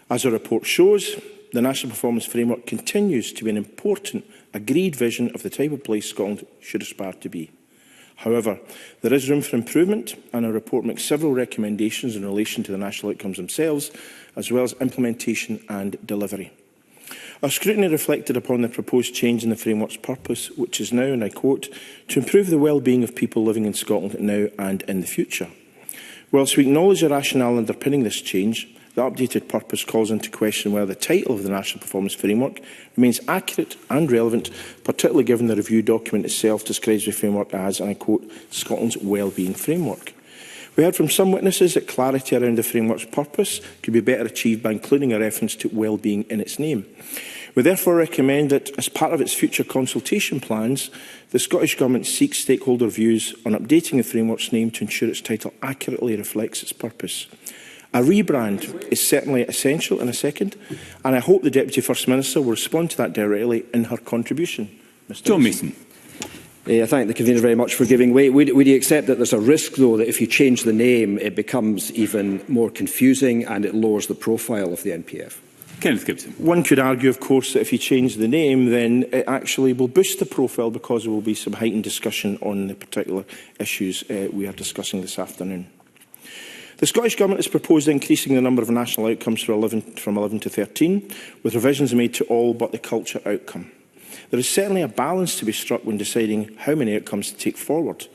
As the report shows, the National Performance Framework continues to be an important agreed vision of the type of place Scotland should aspire to be. However, there is room for improvement, and our report makes several recommendations in relation to the national outcomes themselves, as well as implementation and delivery. Our scrutiny reflected upon the proposed change in the framework's purpose, which is now, and I quote, to improve the well-being of people living in Scotland now and in the future. Whilst we acknowledge the rationale underpinning this change, the updated purpose calls into question whether the title of the National Performance Framework remains accurate and relevant, particularly given the review document itself describes the framework as, and I quote, Scotland's Wellbeing Framework. We heard from some witnesses that clarity around the framework's purpose could be better achieved by including a reference to wellbeing in its name. We therefore recommend that, as part of its future consultation plans, the Scottish Government seeks stakeholder views on updating the framework's name to ensure its title accurately reflects its purpose. A rebrand is certainly essential in a second, and I hope the Deputy First Minister will respond to that directly in her contribution. Mr. John Mason. I thank the convener very much for giving way. Would you accept that there's a risk, though, that if you change the name, it becomes even more confusing and it lowers the profile of the NPF? Kenneth Gibson. One could argue, of course, that if you change the name, then it actually will boost the profile because there will be some heightened discussion on the particular issues we are discussing this afternoon. The Scottish Government has proposed increasing the number of national outcomes from 11 to 13, with revisions made to all but the culture outcome. There is certainly a balance to be struck when deciding how many outcomes to take forward.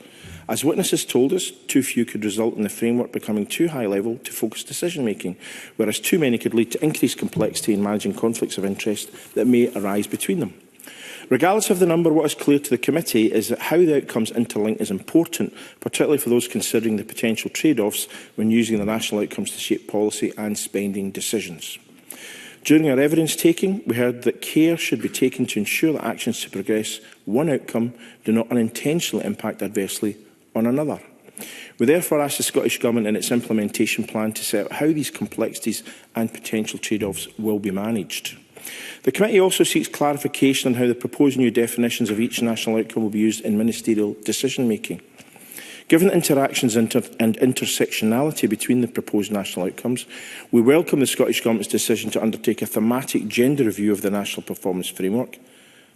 As witnesses told us, too few could result in the framework becoming too high level to focus decision-making, whereas too many could lead to increased complexity in managing conflicts of interest that may arise between them. Regardless of the number, what is clear to the committee is that how the outcomes interlink is important, particularly for those considering the potential trade-offs when using the national outcomes to shape policy and spending decisions. During our evidence-taking, we heard that care should be taken to ensure that actions to progress one outcome do not unintentionally impact adversely on another. We therefore ask the Scottish Government in its implementation plan to set out how these complexities and potential trade-offs will be managed. The committee also seeks clarification on how the proposed new definitions of each national outcome will be used in ministerial decision-making. Given the interactions and intersectionality between the proposed national outcomes, we welcome the Scottish Government's decision to undertake a thematic gender review of the National Performance Framework.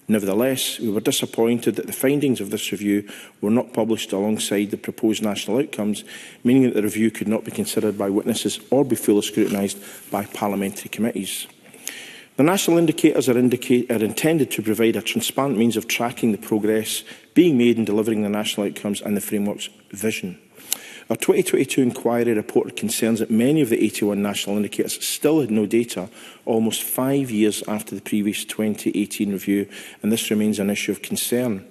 Nevertheless, we were disappointed that the findings of this review were not published alongside the proposed national outcomes, meaning that the review could not be considered by witnesses or be fully scrutinised by parliamentary committees. The national indicators are intended to provide a transparent means of tracking the progress being made in delivering the national outcomes and the framework's vision. Our 2022 inquiry reported concerns that many of the 81 national indicators still had no data almost 5 years after the previous 2018 review, and this remains an issue of concern.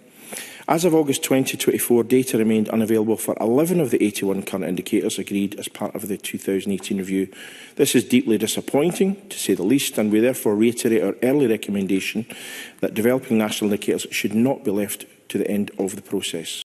As of August 2024, data remained unavailable for 11 of the 81 current indicators agreed as part of the 2018 review. This is deeply disappointing, to say the least, and we therefore reiterate our early recommendation that developing national indicators should not be left to the end of the process.